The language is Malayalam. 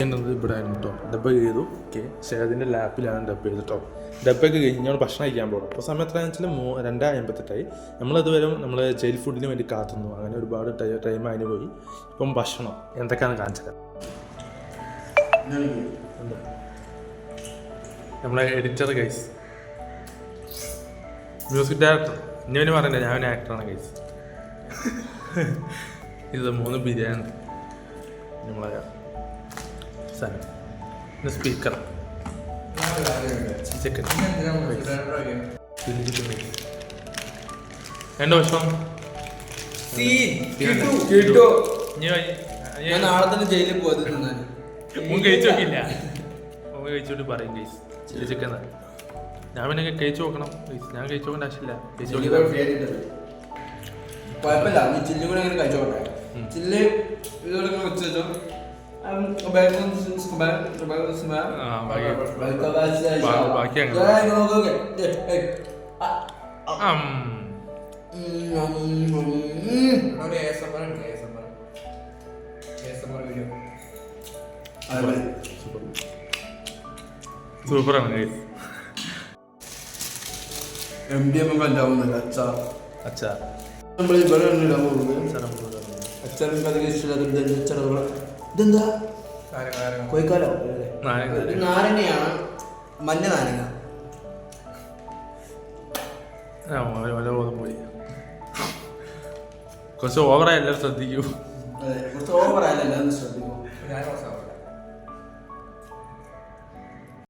ഇവിടെ കേട്ടോ ഡബ്ബ ചെയ്തു. ഓക്കെ, ഷേദിൻ്റെ ലാപ്പിലാണ് ഡബ്ബ ചെയ്തിട്ടോ. ഡബ്ബൊക്കെ കഴിഞ്ഞ് ഞങ്ങൾ ഭക്ഷണം കഴിക്കാൻ പോകും. അപ്പോൾ സമയം എത്രയാണെന്ന് വെച്ചാൽ 2:58. നമ്മളതുവരെ നമ്മൾ ജയിൽ ഫുഡിന് വേണ്ടി കാത്തുന്നു. അങ്ങനെ ഒരുപാട് ടൈം അതിന് പോയി. ഇപ്പം ഭക്ഷണം എന്തൊക്കെയാണ് കാണിച്ചത്. നമ്മളെ എഡിറ്റർ ഗൈസ്, മ്യൂസിക് ഡയറക്ടർ ഇനി പറയണ്ടേ, ഞാൻ ആക്ടറാണ് ഗൈസ്. ഇത് 3 ബിരിയാണി, നമ്മളെ സാധനം, പിന്നെ സ്പീക്കർ, ചിക്കൻ, 2 വർഷം നാളെ തന്നെ ജയിലിൽ പോകും. കഴിച്ചു നോക്കില്ല, കഴിച്ചോട്ട് പറയും ഗൈസ്. ചില്ലി ചിക്കൻ ഞാൻ പിന്നെ കഴിച്ചു നോക്കണം. ഞാൻ കഴിച്ചു നോക്കേണ്ട ആവശ്യമില്ല. കഴിച്ചു നോക്കി കുഴപ്പമില്ല, നീ ചില്ലി കൂടെ അങ്ങനെ കഴിച്ചോട്ടെ. ചില്ലി ഇതോടെ വെച്ച് വെച്ചോ. സൂപ്പറാണ് ഗൈസ്. MDMA ഉണ്ടാവുന്നില്ല അച്ചാർ. അച്ചാർ നമ്മൾ ഇവിടെ അച്ചാറിന് അധികം ഇഷ്ടമില്ലാത്ത ഇതെന്താ കോഴിക്കാലോ നാരങ്ങയാണ്, മഞ്ഞ നാരങ്ങ. പോയി കുറച്ച് ഓവറായി എല്ലാവരും ശ്രദ്ധിക്കൂ. കുറച്ച് ഓവറായാലും എല്ലാവരും ശ്രദ്ധിക്കും.